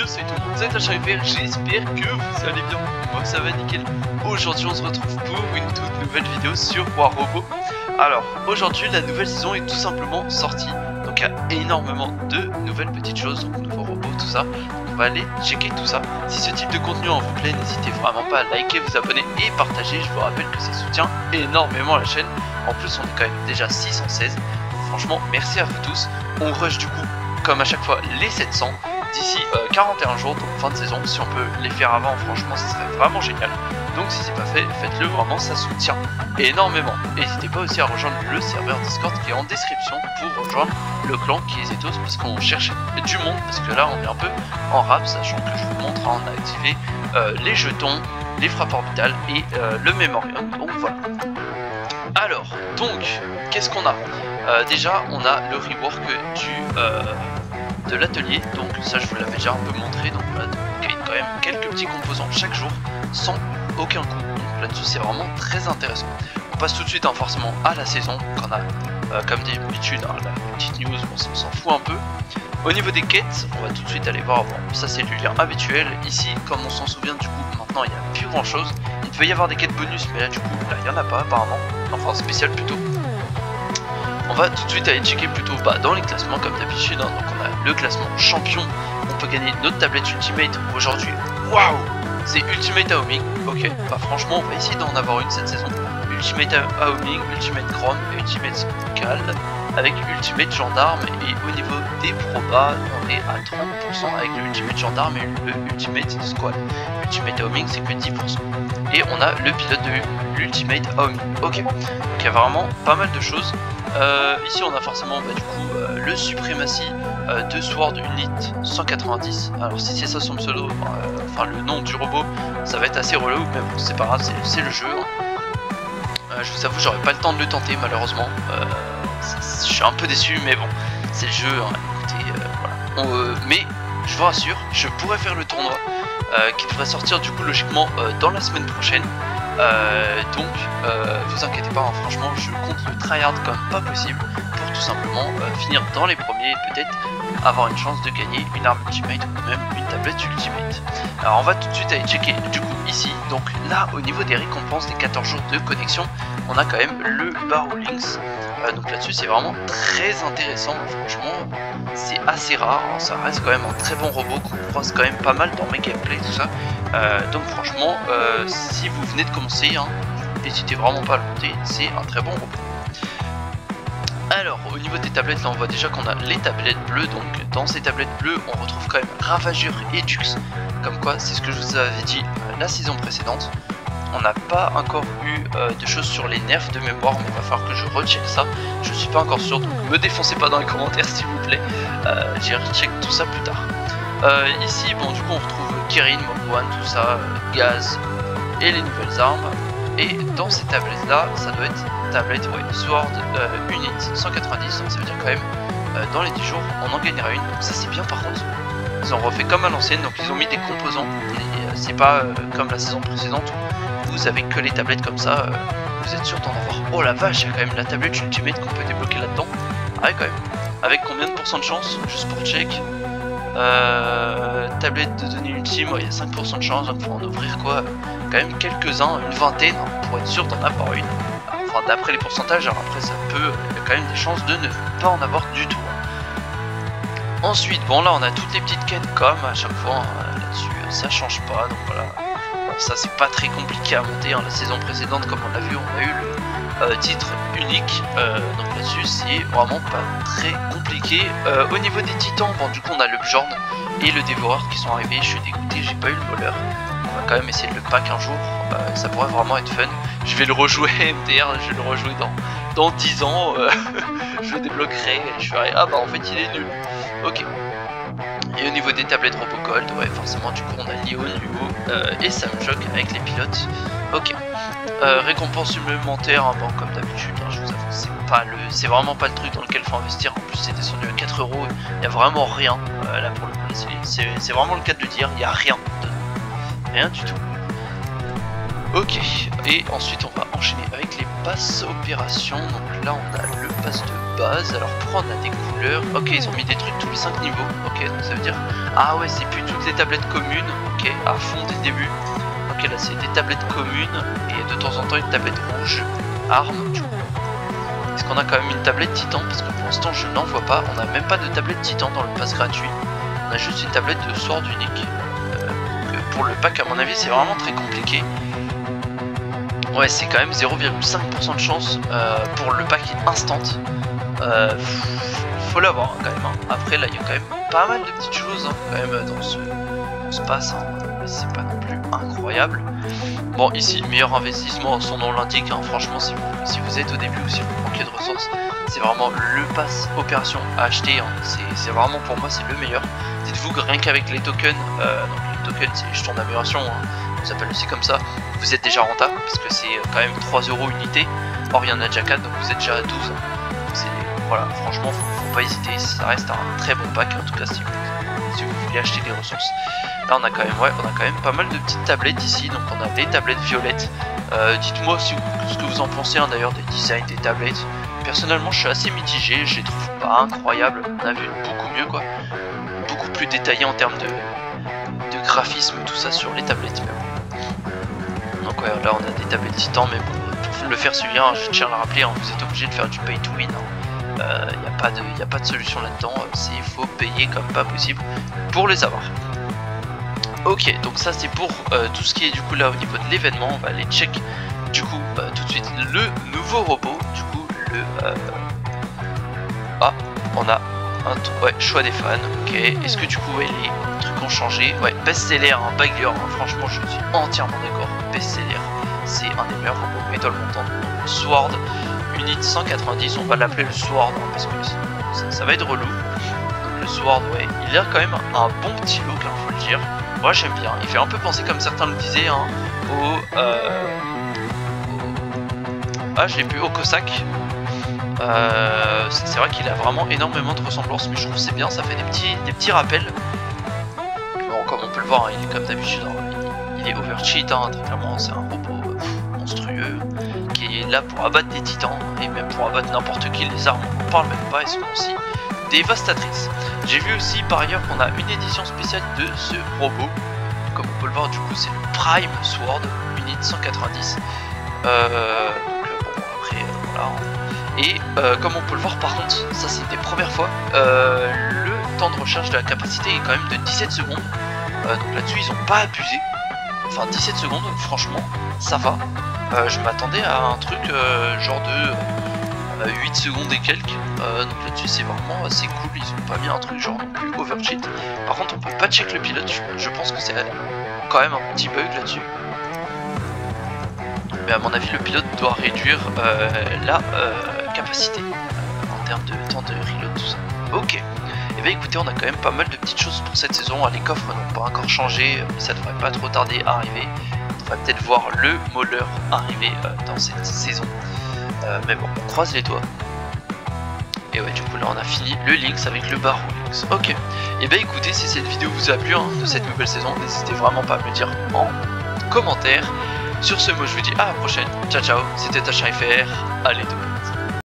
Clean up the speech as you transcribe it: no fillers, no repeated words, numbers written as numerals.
je suis tout le monde, c'est HFR, j'espère que vous allez bien, moi ça va nickel. Aujourd'hui on se retrouve pour une toute nouvelle vidéo sur War Robot. Alors aujourd'hui la nouvelle saison est tout simplement sortie, donc il y a énormément de nouvelles petites choses, donc nouveaux robots, tout ça. Donc on va aller checker tout ça. Si ce type de contenu en vous plaît, n'hésitez vraiment pas à liker, vous abonner et partager. Je vous rappelle que ça soutient énormément la chaîne. En plus on est quand même déjà 616, franchement merci à vous tous. On rush du coup comme à chaque fois les 700 d'ici 41 jours, donc fin de saison. Si on peut les faire avant, franchement ça serait vraiment génial. Donc si c'est pas fait, faites-le, vraiment ça soutient énormément. N'hésitez pas aussi à rejoindre le serveur Discord qui est en description pour rejoindre le clan qui est Zetos, puisqu'on cherche du monde, parce que là on est un peu en rap, sachant que je vous montre, on a activé les jetons, les frappes orbitales et le mémorium, donc voilà. Alors, donc, qu'est-ce qu'on a? Déjà on a le rework de l'atelier, donc ça je vous l'avais déjà un peu montré, donc voilà, il y a quand même quelques petits composants chaque jour sans aucun coût, donc là-dessus c'est vraiment très intéressant. On passe tout de suite forcément à la saison, qu'on a comme d'habitude la petite news, on s'en fout un peu. Au niveau des quêtes, on va tout de suite aller voir, bon ça c'est du lien habituel, ici comme on s'en souvient du coup maintenant il n'y a plus grand chose, il devait y avoir des quêtes bonus mais là du coup là il n'y en a pas apparemment, enfin spécial plutôt. On va tout de suite aller checker plutôt dans les classements comme d'habitude, hein. Donc on a le classement champion, on peut gagner notre tablette Ultimate aujourd'hui, waouh, c'est Ultimate Aoming, ok, bah franchement on va essayer d'en avoir une cette saison, Ultimate Aoming, Ultimate Chrome, Ultimate Skull, avec Ultimate Gendarme, et au niveau des probas, on est à 30% avec le Ultimate Gendarme et le Ultimate Squad. Ultimate Aoming c'est que 10%. Et on a le pilote de l'Ultimate Aoming, ok, donc il y a vraiment pas mal de choses. Ici on a forcément du coup le Supremacy de Sword Unit 190. Alors si c'est ça son pseudo, enfin le nom du robot, ça va être assez relou, mais bon c'est pas grave, c'est le jeu, hein. Je vous avoue j'aurais pas le temps de le tenter malheureusement, je suis un peu déçu, mais bon c'est le jeu, hein. Écoutez, voilà. Mais je vous rassure, je pourrais faire le tournoi qui devrait sortir du coup logiquement dans la semaine prochaine. Donc vous inquiétez pas, hein, franchement je compte le tryhard comme pas possible pour tout simplement finir dans les premiers et peut-être avoir une chance de gagner une arme ultimate ou même une tablette ultimate. Alors on va tout de suite aller checker du coup ici, donc là au niveau des récompenses des 14 jours de connexion, on a quand même le Barreau Lynx, donc là-dessus c'est vraiment très intéressant, franchement c'est assez rare, hein. Ça reste quand même un très bon robot qu'on croise quand même pas mal dans mes gameplays tout ça, donc franchement si vous venez de commencer, hein, n'hésitez vraiment pas à le monter, c'est un très bon robot. Alors au niveau des tablettes, là on voit déjà qu'on a les tablettes bleues, donc dans ces tablettes bleues on retrouve quand même Ravageur et Dux, comme quoi c'est ce que je vous avais dit la saison précédente. On n'a pas encore eu de choses sur les nerfs de mémoire, mais il va falloir que je recheck ça, je suis pas encore sûr, donc me défoncez pas dans les commentaires s'il vous plaît, j'y recheck tout ça plus tard. Ici bon du coup on retrouve Kirin, Mobwan, tout ça, Gaz et les nouvelles armes, et dans ces tablettes là ça doit être tablette Sword Unit 190, donc ça veut dire quand même dans les 10 jours on en gagnera une, donc ça c'est bien. Par contre ils ont refait comme à l'ancienne, donc ils ont mis des composants, et c'est pas comme la saison précédente où vous avez que les tablettes comme ça, vous êtes sûr d'en avoir. Oh la vache, il y a quand même la tablette Ultimate qu'on peut débloquer là-dedans, ah ouais quand même, avec combien de pourcents de chance, juste pour check. Tablette de données ultime, il y a 5% de chance, donc faut en ouvrir quoi, quand même quelques-uns, une vingtaine, pour être sûr d'en avoir une. Enfin d'après les pourcentages, alors après ça peut, il y a quand même des chances de ne pas en avoir du tout. Ensuite, bon là on a toutes les petites quêtes comme à chaque fois, hein, là-dessus ça change pas, donc voilà. Bon ça c'est pas très compliqué à monter, hein. La saison précédente comme on l'a vu, on a eu le titre unique, donc là-dessus c'est vraiment pas très compliqué. Au niveau des titans, bon du coup on a le Bjorn et le Dévoreur qui sont arrivés, je suis dégoûté, j'ai pas eu le voleur. On va quand même essayer de le pack un jour, ça pourrait vraiment être fun. Je vais le rejouer MDR, je vais le rejouer dans 10 ans, je le débloquerai et je ferai ah bah en fait il est nul. Ok. Et au niveau des tablettes Robocold, ouais forcément du coup on a Lio, Luo et Samjok avec les pilotes. Ok. Récompense supplémentaire, hein, bon, comme d'habitude, hein, je vous avoue c'est vraiment pas le truc dans lequel il faut investir. En plus c'est descendu à 4 €, il n'y a vraiment rien là pour le coup, c'est vraiment le cas de le dire, il n'y a rien dedans. Rien du tout. Ok, et ensuite on va enchaîner avec les passes opérations. Donc là on a le pass de base. Alors pourquoi on a des couleurs? Ok, ils ont mis des trucs tous les 5 niveaux. Ok, donc ça veut dire... Ah ouais, c'est plus toutes les tablettes communes. Ok, à fond dès le début. Ok, là c'est des tablettes communes et de temps en temps une tablette rouge. Arme, du coup. Est-ce qu'on a quand même une tablette titan? Parce que pour l'instant je n'en vois pas. On n'a même pas de tablette titan dans le pass gratuit. On a juste une tablette de sword unique. Pour le pack à mon avis c'est vraiment très compliqué. Ouais, c'est quand même 0,5% de chance pour le pack instant. Faut l'avoir quand même. Hein. Après là il y a quand même pas mal de petites choses hein, quand même dans ce pass. Hein. Mais c'est pas non plus incroyable. Bon ici meilleur investissement, son nom l'indique. Hein. Franchement si vous êtes au début ou si vous manquez de ressources, c'est vraiment le pass opération à acheter. Hein. C'est vraiment pour moi c'est le meilleur. Dites-vous que rien qu'avec les tokens, donc les tokens c'est les jetons d'amélioration. Hein. On s'appelle aussi comme ça, vous êtes déjà rentable parce que c'est quand même 3 € unité. Or il y en a déjà 4 donc vous êtes déjà à 12. Voilà, franchement faut pas hésiter, ça reste un très bon pack en tout cas si vous voulez acheter des ressources. Là on a quand même pas mal de petites tablettes ici, donc on a des tablettes violettes. Dites-moi ce que vous en pensez hein, d'ailleurs des designs des tablettes. Personnellement je suis assez mitigé, je les trouve pas incroyables, on a vu beaucoup mieux quoi. Beaucoup plus détaillé en termes de graphisme tout ça sur les tablettes mais bon. Donc ouais, là on a des tablettes titan mais bon, pour le faire suivre, hein, je tiens à le rappeler, hein, vous êtes obligé de faire du pay to win. Hein. Y a pas de solution là-dedans, il faut payer comme pas possible pour les avoir. Ok, donc ça c'est pour tout ce qui est du coup là au niveau de l'événement, on va aller check du coup tout de suite le nouveau robot, du coup le... Ah, on a ouais, choix des fans, ok, est-ce que du coup ouais, les trucs ont changé? Ouais, best-seller, hein, Bagler, hein, franchement je suis entièrement d'accord, best-seller, c'est un des meilleurs robots étoile montante, donc Sword, unit 190, on va l'appeler le Sword, hein, parce que ça va être relou, donc le Sword, ouais, il a quand même un bon petit look, hein, faut le dire, moi j'aime bien, il fait un peu penser comme certains le disaient, hein, ah je l'ai plus, au Cossack. C'est vrai qu'il a vraiment énormément de ressemblances, mais je trouve que c'est bien, ça fait des petits rappels. Bon, comme on peut le voir, hein, il est comme d'habitude, hein, il est overcheat, hein, très clairement, c'est un robot monstrueux qui est là pour abattre des titans et même pour abattre n'importe qui. Les armes, on ne parle même pas, elles sont aussi dévastatrices. J'ai vu aussi par ailleurs qu'on a une édition spéciale de ce robot, comme on peut le voir, du coup, c'est le Prime Sword, unit 190. Bon, après, voilà. Et comme on peut le voir par contre, ça c'est des premières fois, le temps de recharge de la capacité est quand même de 17 secondes. Donc là-dessus ils ont pas abusé. Enfin 17 secondes, donc franchement ça va. Je m'attendais à un truc genre de 8 secondes et quelques. Donc là-dessus c'est vraiment assez cool, ils ont pas mis un truc genre non plus overcheat. Par contre on peut pas check le pilote, je pense que c'est quand même un petit bug là-dessus. Mais à mon avis le pilote doit réduire la capacité en termes de temps de reload, tout ça. Ok, et bien écoutez, on a quand même pas mal de petites choses pour cette saison. Les coffres n'ont pas encore changé, mais ça devrait pas trop tarder à arriver. On devrait peut-être voir le Mauler arriver dans cette saison. Mais bon, on croise les doigts. Et ouais, du coup là on a fini le Lynx avec le Baron Lynx. Ok, et bien écoutez, si cette vidéo vous a plu hein, de cette nouvelle saison, n'hésitez vraiment pas à me le dire en commentaire. Sur ce, moi je vous dis à la prochaine. Ciao ciao, c'était Tachin FR, allez tout.